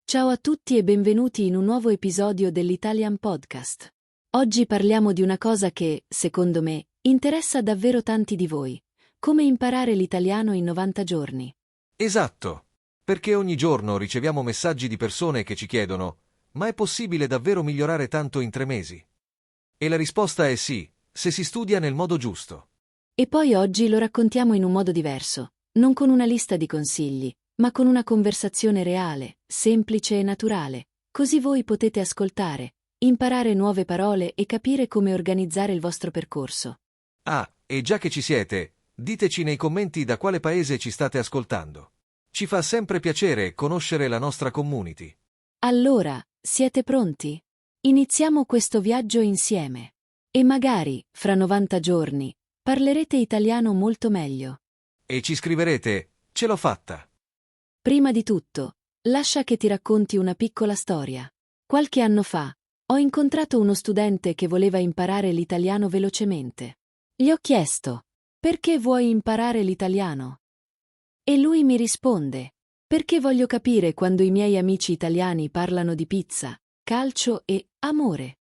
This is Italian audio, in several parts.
Ciao a tutti e benvenuti in un nuovo episodio dell'Italian Podcast. Oggi parliamo di una cosa che, secondo me, interessa davvero tanti di voi: come imparare l'italiano in 90 giorni. Esatto, perché ogni giorno riceviamo messaggi di persone che ci chiedono: ma è possibile davvero migliorare tanto in 3 mesi? E la risposta è sì, se si studia nel modo giusto. E poi oggi lo raccontiamo in un modo diverso, non con una lista di consigli, ma con una conversazione reale, semplice e naturale, così voi potete ascoltare, imparare nuove parole e capire come organizzare il vostro percorso. Ah, e già che ci siete, diteci nei commenti da quale paese ci state ascoltando. Ci fa sempre piacere conoscere la nostra community. Allora, siete pronti? Iniziamo questo viaggio insieme. E magari, fra 90 giorni, parlerete italiano molto meglio. E ci scriverete: ce l'ho fatta. Prima di tutto, lascia che ti racconti una piccola storia. Qualche anno fa, ho incontrato uno studente che voleva imparare l'italiano velocemente. Gli ho chiesto: perché vuoi imparare l'italiano? E lui mi risponde: perché voglio capire quando i miei amici italiani parlano di pizza, calcio e amore.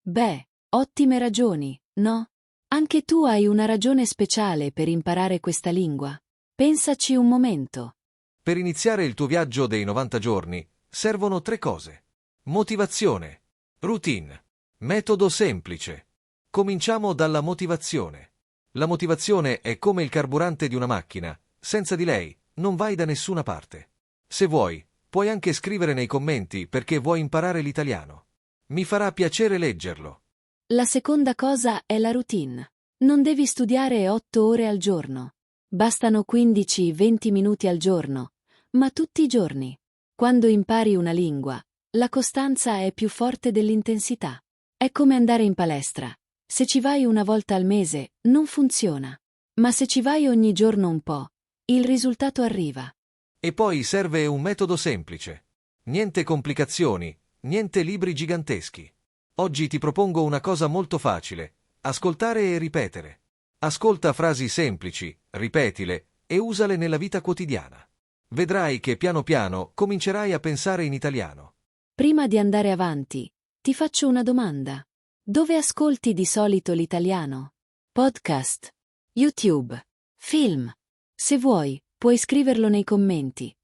Beh, ottime ragioni, no? Anche tu hai una ragione speciale per imparare questa lingua. Pensaci un momento. Per iniziare il tuo viaggio dei 90 giorni, servono 3 cose. Motivazione, routine, metodo semplice. Cominciamo dalla motivazione. La motivazione è come il carburante di una macchina, senza di lei non vai da nessuna parte. Se vuoi, puoi anche scrivere nei commenti perché vuoi imparare l'italiano. Mi farà piacere leggerlo. La seconda cosa è la routine. Non devi studiare 8 ore al giorno. Bastano 15-20 minuti al giorno, ma tutti i giorni. Quando impari una lingua, la costanza è più forte dell'intensità. È come andare in palestra. Se ci vai una volta al mese, non funziona. Ma se ci vai ogni giorno un po', il risultato arriva. E poi serve un metodo semplice. Niente complicazioni, niente libri giganteschi. Oggi ti propongo una cosa molto facile: ascoltare e ripetere. Ascolta frasi semplici, ripetile e usale nella vita quotidiana. Vedrai che piano piano comincerai a pensare in italiano. Prima di andare avanti, ti faccio una domanda. Dove ascolti di solito l'italiano? Podcast, YouTube, film. Se vuoi, puoi scriverlo nei commenti.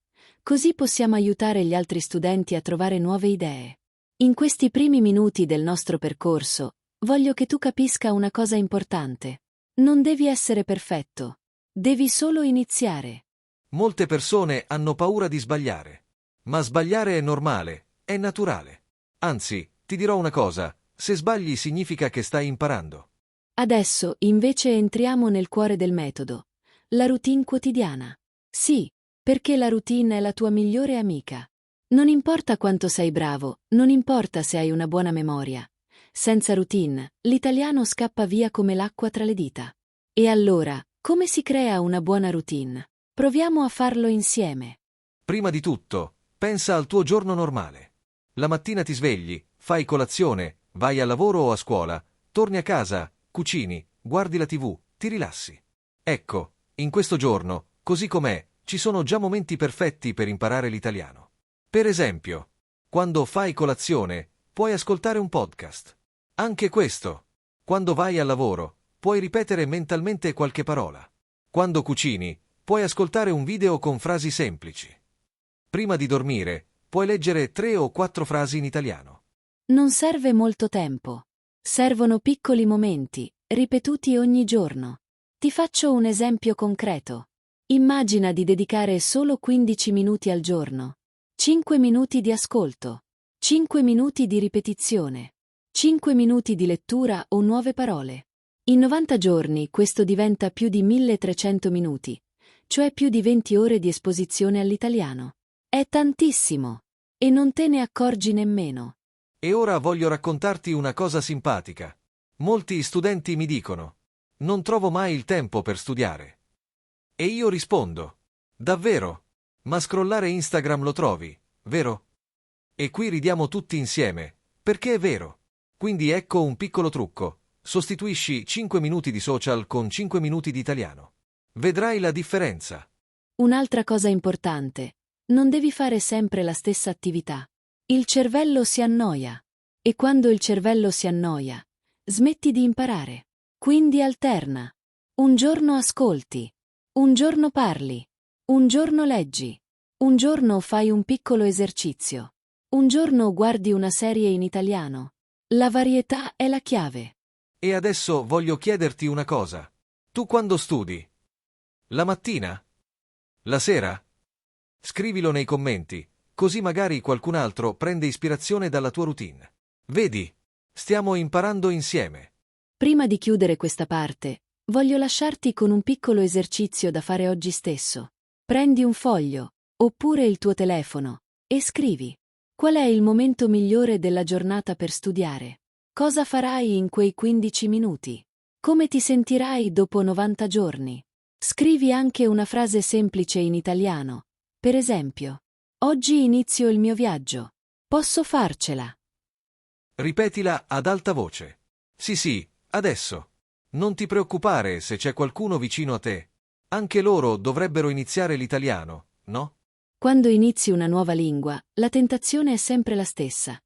Così possiamo aiutare gli altri studenti a trovare nuove idee. In questi primi minuti del nostro percorso, voglio che tu capisca una cosa importante. Non devi essere perfetto. Devi solo iniziare. Molte persone hanno paura di sbagliare. Ma sbagliare è normale, è naturale. Anzi, ti dirò una cosa: se sbagli significa che stai imparando. Adesso, invece, entriamo nel cuore del metodo. La routine quotidiana. Sì, perché la routine è la tua migliore amica. Non importa quanto sei bravo, non importa se hai una buona memoria. Senza routine, l'italiano scappa via come l'acqua tra le dita. E allora, come si crea una buona routine? Proviamo a farlo insieme. Prima di tutto, pensa al tuo giorno normale. La mattina ti svegli, fai colazione, vai al lavoro o a scuola, torni a casa, cucini, guardi la TV, ti rilassi. Ecco, in questo giorno, così com'è, ci sono già momenti perfetti per imparare l'italiano. Per esempio, quando fai colazione, puoi ascoltare un podcast. Anche questo. Quando vai al lavoro, puoi ripetere mentalmente qualche parola. Quando cucini, puoi ascoltare un video con frasi semplici. Prima di dormire, puoi leggere 3 o 4 frasi in italiano. Non serve molto tempo. Servono piccoli momenti, ripetuti ogni giorno. Ti faccio un esempio concreto. Immagina di dedicare solo 15 minuti al giorno. 5 minuti di ascolto. 5 minuti di ripetizione. 5 minuti di lettura o nuove parole. In 90 giorni questo diventa più di 1300 minuti, cioè più di 20 ore di esposizione all'italiano. È tantissimo. E non te ne accorgi nemmeno. E ora voglio raccontarti una cosa simpatica. Molti studenti mi dicono: non trovo mai il tempo per studiare. E io rispondo: davvero? Ma scrollare Instagram lo trovi, vero? E qui ridiamo tutti insieme, perché è vero. Quindi ecco un piccolo trucco: sostituisci 5 minuti di social con 5 minuti di italiano. Vedrai la differenza. Un'altra cosa importante. Non devi fare sempre la stessa attività. Il cervello si annoia. E quando il cervello si annoia, smetti di imparare. Quindi alterna. Un giorno ascolti. Un giorno parli. Un giorno leggi. Un giorno fai un piccolo esercizio. Un giorno guardi una serie in italiano. La varietà è la chiave. E adesso voglio chiederti una cosa. Tu quando studi? La mattina? La sera? Scrivilo nei commenti, così magari qualcun altro prende ispirazione dalla tua routine. Vedi, stiamo imparando insieme. Prima di chiudere questa parte, voglio lasciarti con un piccolo esercizio da fare oggi stesso. Prendi un foglio, oppure il tuo telefono, e scrivi. Qual è il momento migliore della giornata per studiare? Cosa farai in quei 15 minuti? Come ti sentirai dopo 90 giorni? Scrivi anche una frase semplice in italiano. Per esempio, oggi inizio il mio viaggio. Posso farcela? Ripetila ad alta voce. Sì, adesso. Non ti preoccupare se c'è qualcuno vicino a te. Anche loro dovrebbero iniziare l'italiano, no? Quando inizi una nuova lingua, la tentazione è sempre la stessa.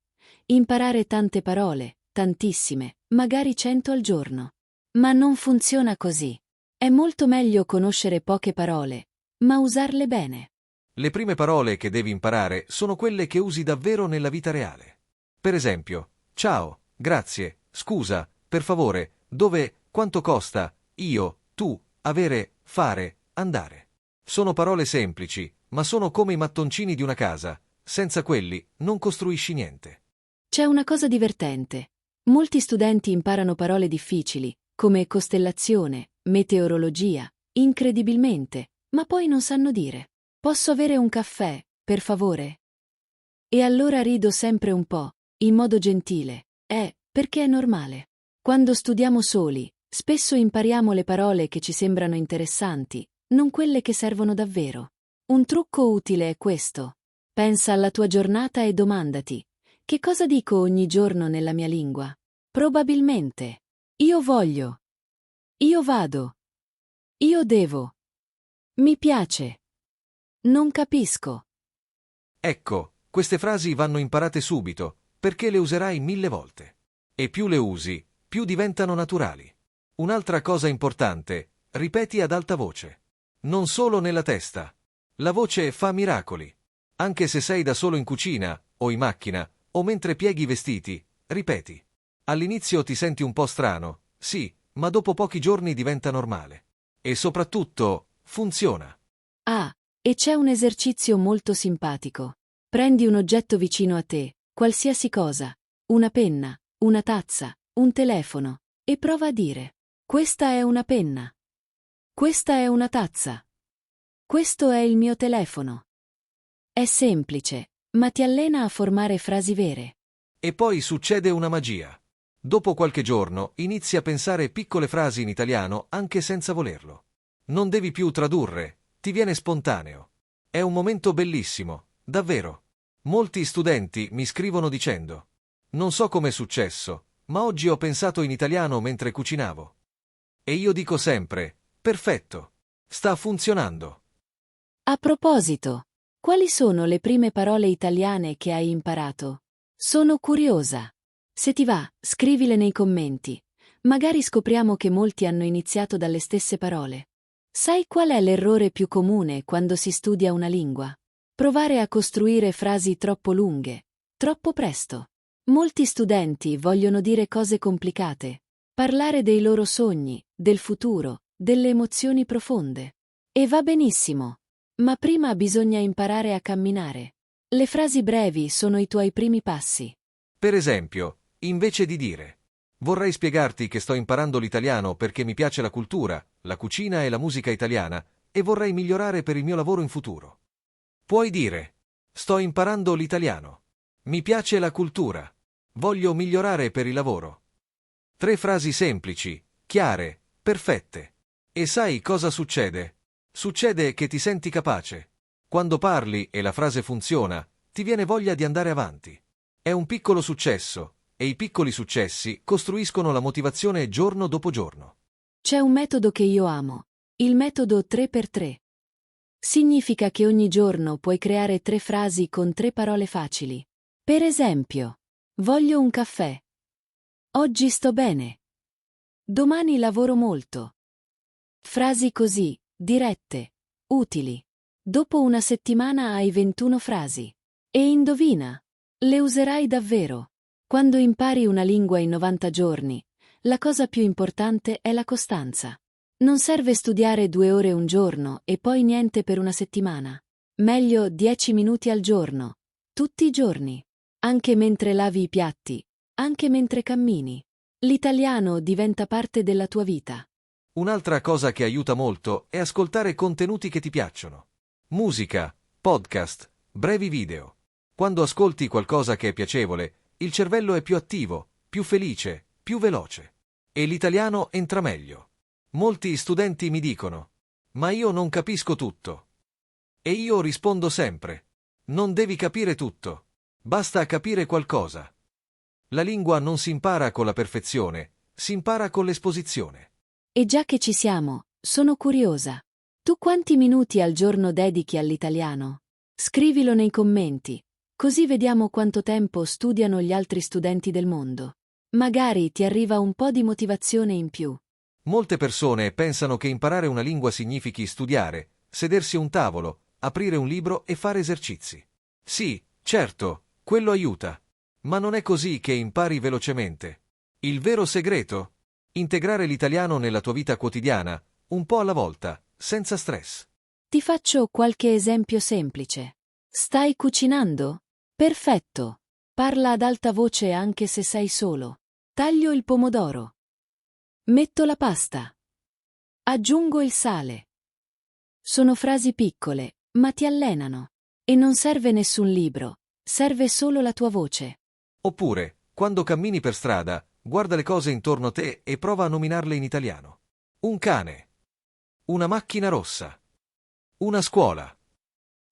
Imparare tante parole, tantissime, magari 100 al giorno. Ma non funziona così. È molto meglio conoscere poche parole, ma usarle bene. Le prime parole che devi imparare sono quelle che usi davvero nella vita reale. Per esempio, ciao, grazie, scusa, per favore, dove, quanto costa, io, tu, avere, fare, andare. Sono parole semplici, ma sono come i mattoncini di una casa. Senza quelli non costruisci niente. C'è una cosa divertente. Molti studenti imparano parole difficili, come costellazione, meteorologia, incredibilmente, ma poi non sanno dire: posso avere un caffè, per favore? E allora rido sempre un po', in modo gentile. Perché è normale. Quando studiamo soli, spesso impariamo le parole che ci sembrano interessanti, non quelle che servono davvero. Un trucco utile è questo. Pensa alla tua giornata e domandati: che cosa dico ogni giorno nella mia lingua? Probabilmente: io voglio. Io vado. Io devo. Mi piace. Non capisco. Ecco, queste frasi vanno imparate subito, perché le userai 1000 volte. E più le usi, più diventano naturali. Un'altra cosa importante, ripeti ad alta voce. Non solo nella testa. La voce fa miracoli. Anche se sei da solo in cucina, o in macchina, o mentre pieghi i vestiti, ripeti. All'inizio ti senti un po' strano, sì, ma dopo pochi giorni diventa normale. E soprattutto, funziona. Ah, e c'è un esercizio molto simpatico. Prendi un oggetto vicino a te, qualsiasi cosa, una penna, una tazza, un telefono, e prova a dire: questa è una penna. Questa è una tazza. Questo è il mio telefono. È semplice, ma ti allena a formare frasi vere. E poi succede una magia. Dopo qualche giorno inizi a pensare piccole frasi in italiano anche senza volerlo. Non devi più tradurre, ti viene spontaneo. È un momento bellissimo, davvero. Molti studenti mi scrivono dicendo: non so com'è successo, ma oggi ho pensato in italiano mentre cucinavo. E io dico sempre: perfetto, sta funzionando. A proposito, quali sono le prime parole italiane che hai imparato? Sono curiosa. Se ti va, scrivile nei commenti. Magari scopriamo che molti hanno iniziato dalle stesse parole. Sai qual è l'errore più comune quando si studia una lingua? Provare a costruire frasi troppo lunghe, troppo presto. Molti studenti vogliono dire cose complicate, parlare dei loro sogni, del futuro, delle emozioni profonde. E va benissimo. Ma prima bisogna imparare a camminare. Le frasi brevi sono i tuoi primi passi. Per esempio, invece di dire: vorrei spiegarti che sto imparando l'italiano perché mi piace la cultura, la cucina e la musica italiana, e vorrei migliorare per il mio lavoro in futuro. Puoi dire: sto imparando l'italiano. Mi piace la cultura. Voglio migliorare per il lavoro. 3 frasi semplici, chiare, perfette. E sai cosa succede? Succede che ti senti capace. Quando parli e la frase funziona, ti viene voglia di andare avanti. È un piccolo successo, e i piccoli successi costruiscono la motivazione giorno dopo giorno. C'è un metodo che io amo. Il metodo 3x3. Significa che ogni giorno puoi creare 3 frasi con 3 parole facili. Per esempio, voglio un caffè. Oggi sto bene. Domani lavoro molto. Frasi così, dirette, utili. Dopo una settimana hai 21 frasi. E indovina, le userai davvero. Quando impari una lingua in 90 giorni, la cosa più importante è la costanza. Non serve studiare 2 ore un giorno e poi niente per una settimana. Meglio 10 minuti al giorno, tutti i giorni. Anche mentre lavi i piatti, anche mentre cammini. L'italiano diventa parte della tua vita. Un'altra cosa che aiuta molto è ascoltare contenuti che ti piacciono. Musica, podcast, brevi video. Quando ascolti qualcosa che è piacevole, il cervello è più attivo, più felice, più veloce. E l'italiano entra meglio. Molti studenti mi dicono: ma io non capisco tutto. E io rispondo sempre: non devi capire tutto. Basta capire qualcosa. La lingua non si impara con la perfezione, si impara con l'esposizione. E già che ci siamo, sono curiosa. Tu quanti minuti al giorno dedichi all'italiano? Scrivilo nei commenti, così vediamo quanto tempo studiano gli altri studenti del mondo. Magari ti arriva un po' di motivazione in più. Molte persone pensano che imparare una lingua significhi studiare, sedersi a un tavolo, aprire un libro e fare esercizi. Sì, certo, quello aiuta. Ma non è così che impari velocemente. Il vero segreto? Integrare l'italiano nella tua vita quotidiana, un po' alla volta, senza stress. Ti faccio qualche esempio semplice. Stai cucinando? Perfetto. Parla ad alta voce anche se sei solo. Taglio il pomodoro. Metto la pasta. Aggiungo il sale. Sono frasi piccole, ma ti allenano. E non serve nessun libro, serve solo la tua voce. Oppure, quando cammini per strada, guarda le cose intorno a te e prova a nominarle in italiano. Un cane. Una macchina rossa. Una scuola.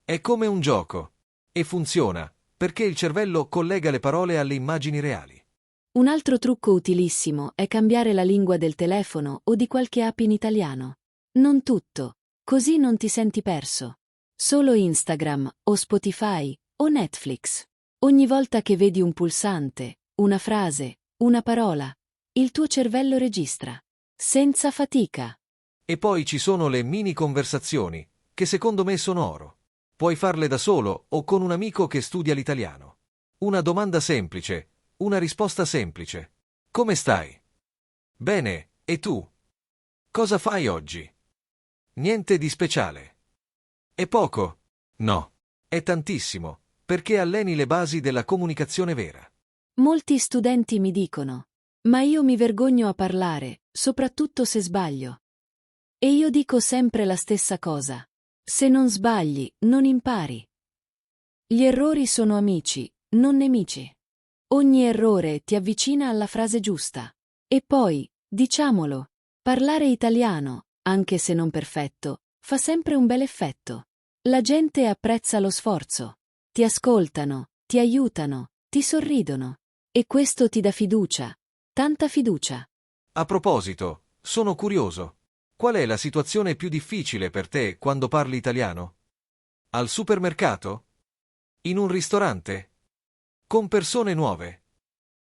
È come un gioco. E funziona, perché il cervello collega le parole alle immagini reali. Un altro trucco utilissimo è cambiare la lingua del telefono o di qualche app in italiano. Non tutto, così non ti senti perso. Solo Instagram, o Spotify, o Netflix. Ogni volta che vedi un pulsante, una frase, una parola, il tuo cervello registra. Senza fatica. E poi ci sono le mini conversazioni, che secondo me sono oro. Puoi farle da solo o con un amico che studia l'italiano. Una domanda semplice, una risposta semplice. Come stai? Bene, e tu? Cosa fai oggi? Niente di speciale. È poco? No. È tantissimo, perché alleni le basi della comunicazione vera. Molti studenti mi dicono: ma io mi vergogno a parlare, soprattutto se sbaglio. E io dico sempre la stessa cosa. Se non sbagli, non impari. Gli errori sono amici, non nemici. Ogni errore ti avvicina alla frase giusta. E poi, diciamolo, parlare italiano, anche se non perfetto, fa sempre un bel effetto. La gente apprezza lo sforzo. Ti ascoltano, ti aiutano, ti sorridono. E questo ti dà fiducia. Tanta fiducia. A proposito, sono curioso. Qual è la situazione più difficile per te quando parli italiano? Al supermercato? In un ristorante? Con persone nuove?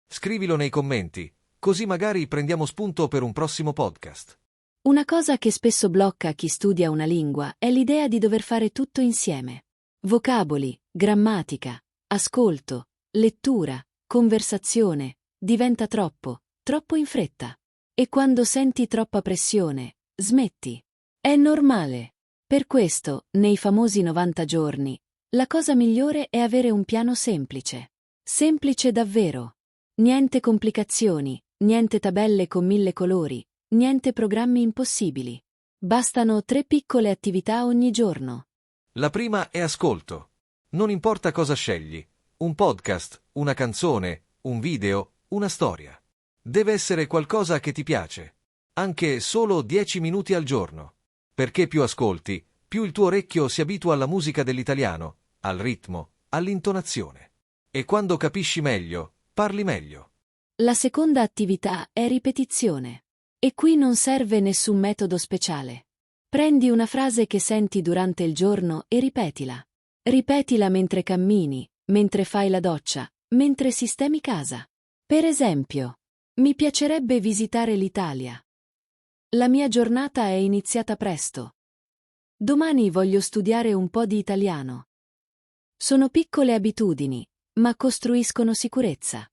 Scrivilo nei commenti, così magari prendiamo spunto per un prossimo podcast. Una cosa che spesso blocca chi studia una lingua è l'idea di dover fare tutto insieme. Vocaboli, grammatica, ascolto, lettura, conversazione, diventa troppo in fretta. E quando senti troppa pressione, smetti. È normale. Per questo, nei famosi 90 giorni, la cosa migliore è avere un piano semplice. Semplice davvero. Niente complicazioni, niente tabelle con 1000 colori, niente programmi impossibili. Bastano 3 piccole attività ogni giorno. La prima è ascolto. Non importa cosa scegli. Un podcast, una canzone, un video, una storia. Deve essere qualcosa che ti piace. Anche solo 10 minuti al giorno. Perché più ascolti, più il tuo orecchio si abitua alla musica dell'italiano, al ritmo, all'intonazione. E quando capisci meglio, parli meglio. La seconda attività è ripetizione. E qui non serve nessun metodo speciale. Prendi una frase che senti durante il giorno e ripetila. Ripetila mentre cammini, mentre fai la doccia, mentre sistemi casa. Per esempio, mi piacerebbe visitare l'Italia. La mia giornata è iniziata presto. Domani voglio studiare un po' di italiano. Sono piccole abitudini, ma costruiscono sicurezza.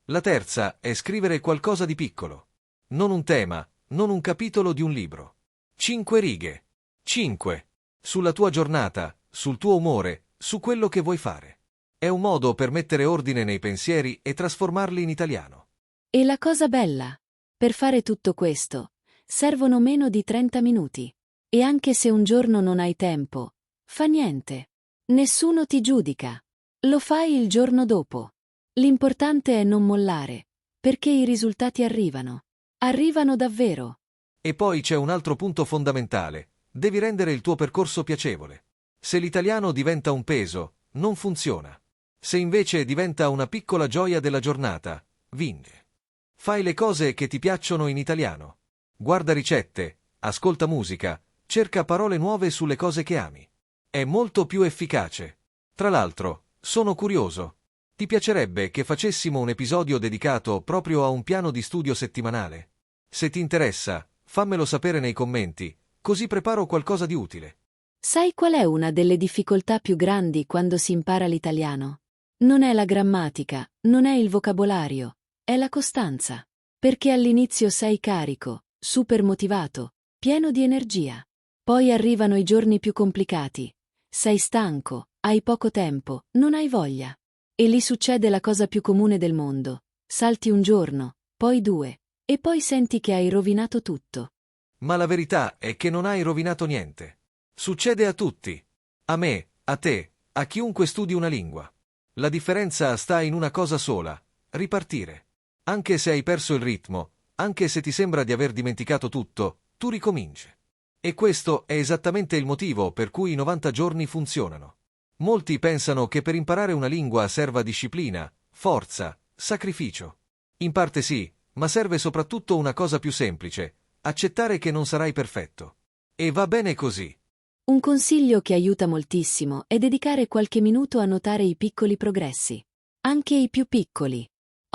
La terza è scrivere qualcosa di piccolo. Non un tema, non un capitolo di un libro. 5 righe. 5. Sulla tua giornata, sul tuo umore, su quello che vuoi fare. È un modo per mettere ordine nei pensieri e trasformarli in italiano. E la cosa bella? Per fare tutto questo, servono meno di 30 minuti. E anche se un giorno non hai tempo, fa niente. Nessuno ti giudica. Lo fai il giorno dopo. L'importante è non mollare, perché i risultati arrivano. Arrivano davvero. E poi c'è un altro punto fondamentale. Devi rendere il tuo percorso piacevole. Se l'italiano diventa un peso, non funziona. Se invece diventa una piccola gioia della giornata, vince. Fai le cose che ti piacciono in italiano. Guarda ricette, ascolta musica, cerca parole nuove sulle cose che ami. È molto più efficace. Tra l'altro, sono curioso. Ti piacerebbe che facessimo un episodio dedicato proprio a un piano di studio settimanale? Se ti interessa, fammelo sapere nei commenti, così preparo qualcosa di utile. Sai qual è una delle difficoltà più grandi quando si impara l'italiano? Non è la grammatica, non è il vocabolario, è la costanza. Perché all'inizio sei carico, super motivato, pieno di energia. Poi arrivano i giorni più complicati. Sei stanco, hai poco tempo, non hai voglia. E lì succede la cosa più comune del mondo. Salti un giorno, poi 2, e poi senti che hai rovinato tutto. Ma la verità è che non hai rovinato niente. Succede a tutti. A me, a te, a chiunque studi una lingua. La differenza sta in una cosa sola: ripartire. Anche se hai perso il ritmo, anche se ti sembra di aver dimenticato tutto, tu ricominci. E questo è esattamente il motivo per cui i 90 giorni funzionano. Molti pensano che per imparare una lingua serva disciplina, forza, sacrificio. In parte sì, ma serve soprattutto una cosa più semplice: accettare che non sarai perfetto. E va bene così. Un consiglio che aiuta moltissimo è dedicare qualche minuto a notare i piccoli progressi. Anche i più piccoli.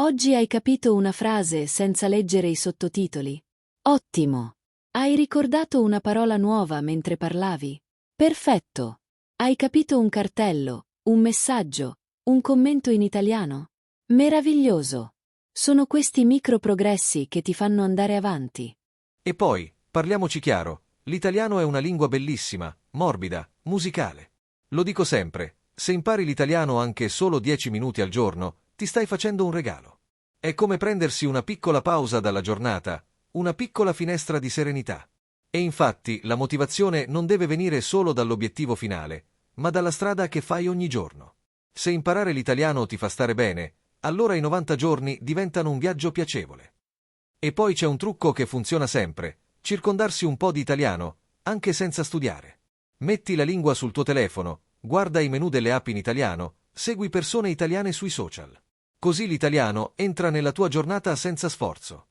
Oggi hai capito una frase senza leggere i sottotitoli? Ottimo! Hai ricordato una parola nuova mentre parlavi? Perfetto! Hai capito un cartello, un messaggio, un commento in italiano? Meraviglioso! Sono questi micro progressi che ti fanno andare avanti. E poi, parliamoci chiaro, l'italiano è una lingua bellissima, morbida, musicale. Lo dico sempre, se impari l'italiano anche solo 10 minuti al giorno, ti stai facendo un regalo. È come prendersi una piccola pausa dalla giornata, una piccola finestra di serenità. E infatti la motivazione non deve venire solo dall'obiettivo finale, ma dalla strada che fai ogni giorno. Se imparare l'italiano ti fa stare bene, allora i 90 giorni diventano un viaggio piacevole. E poi c'è un trucco che funziona sempre: circondarsi un po' di italiano, anche senza studiare. Metti la lingua sul tuo telefono, guarda i menu delle app in italiano, segui persone italiane sui social. Così l'italiano entra nella tua giornata senza sforzo.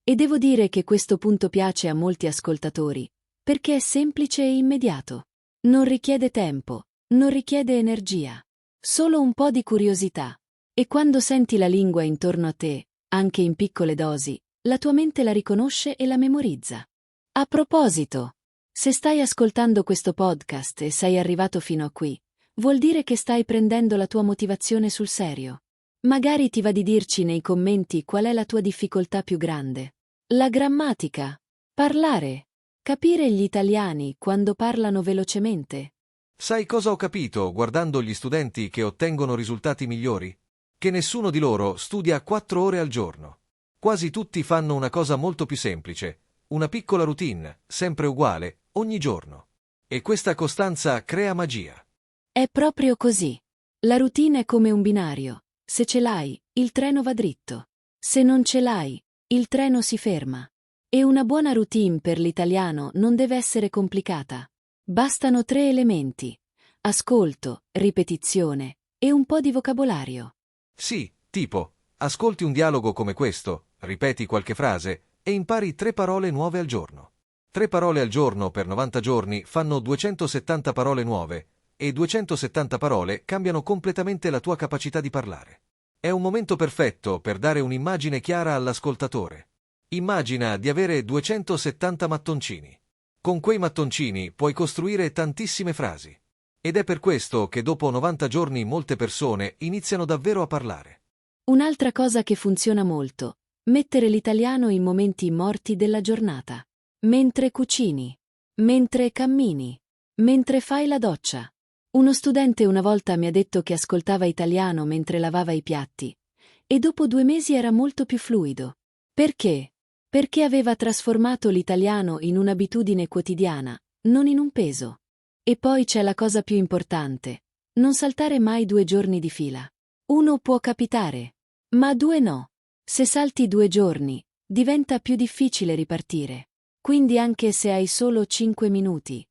E devo dire che questo punto piace a molti ascoltatori, perché è semplice e immediato. Non richiede tempo, non richiede energia, solo un po' di curiosità. E quando senti la lingua intorno a te, anche in piccole dosi, la tua mente la riconosce e la memorizza. A proposito, se stai ascoltando questo podcast e sei arrivato fino a qui, vuol dire che stai prendendo la tua motivazione sul serio. Magari ti va di dirci nei commenti qual è la tua difficoltà più grande. La grammatica. Parlare. Capire gli italiani quando parlano velocemente. Sai cosa ho capito guardando gli studenti che ottengono risultati migliori? Che nessuno di loro studia 4 ore al giorno. Quasi tutti fanno una cosa molto più semplice, una piccola routine, sempre uguale, ogni giorno. E questa costanza crea magia. È proprio così. La routine è come un binario. Se ce l'hai, il treno va dritto. Se non ce l'hai, il treno si ferma. E una buona routine per l'italiano non deve essere complicata. Bastano 3 elementi: ascolto, ripetizione e un po' di vocabolario. Sì, tipo, ascolti un dialogo come questo, ripeti qualche frase e impari 3 parole nuove al giorno. 3 parole al giorno per 90 giorni fanno 270 parole nuove, e 270 parole cambiano completamente la tua capacità di parlare. È un momento perfetto per dare un'immagine chiara all'ascoltatore. Immagina di avere 270 mattoncini. Con quei mattoncini puoi costruire tantissime frasi. Ed è per questo che dopo 90 giorni molte persone iniziano davvero a parlare. Un'altra cosa che funziona molto: mettere l'italiano in momenti morti della giornata. Mentre cucini. Mentre cammini. Mentre fai la doccia. Uno studente una volta mi ha detto che ascoltava italiano mentre lavava i piatti. E dopo 2 mesi era molto più fluido. Perché? Perché aveva trasformato l'italiano in un'abitudine quotidiana, non in un peso. E poi c'è la cosa più importante: non saltare mai 2 giorni di fila. 1 può capitare, ma 2 no. Se salti 2 giorni, diventa più difficile ripartire. Quindi anche se hai solo 5 minuti,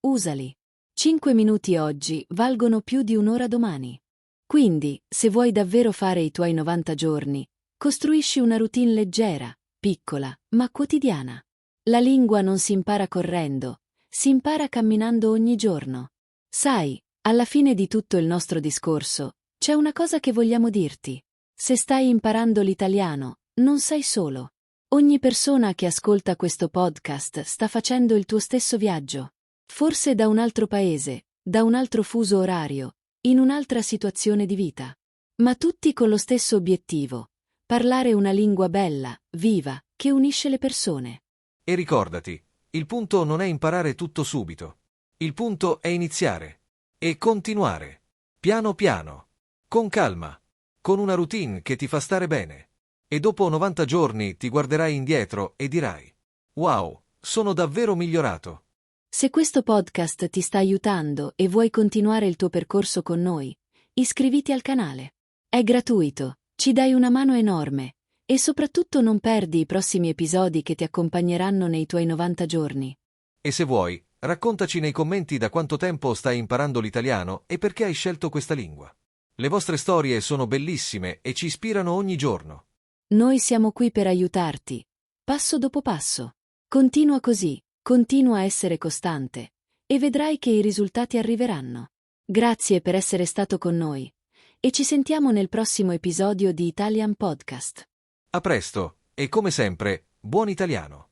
usali. 5 minuti oggi valgono più di 1 ora domani. Quindi, se vuoi davvero fare i tuoi 90 giorni, costruisci una routine leggera, piccola, ma quotidiana. La lingua non si impara correndo, si impara camminando ogni giorno. Sai, alla fine di tutto il nostro discorso, c'è una cosa che vogliamo dirti. Se stai imparando l'italiano, non sei solo. Ogni persona che ascolta questo podcast sta facendo il tuo stesso viaggio. Forse da un altro paese, da un altro fuso orario, in un'altra situazione di vita. Ma tutti con lo stesso obiettivo: parlare una lingua bella, viva, che unisce le persone. E ricordati, il punto non è imparare tutto subito. Il punto è iniziare. E continuare. Piano piano. Con calma. Con una routine che ti fa stare bene. E dopo 90 giorni ti guarderai indietro e dirai: wow, sono davvero migliorato. Se questo podcast ti sta aiutando e vuoi continuare il tuo percorso con noi, iscriviti al canale. È gratuito, ci dai una mano enorme, e soprattutto non perdi i prossimi episodi che ti accompagneranno nei tuoi 90 giorni. E se vuoi, raccontaci nei commenti da quanto tempo stai imparando l'italiano e perché hai scelto questa lingua. Le vostre storie sono bellissime e ci ispirano ogni giorno. Noi siamo qui per aiutarti, passo dopo passo. Continua così, continua a essere costante, e vedrai che i risultati arriveranno. Grazie per essere stato con noi, e ci sentiamo nel prossimo episodio di Italian Podcast. A presto, e come sempre, buon italiano!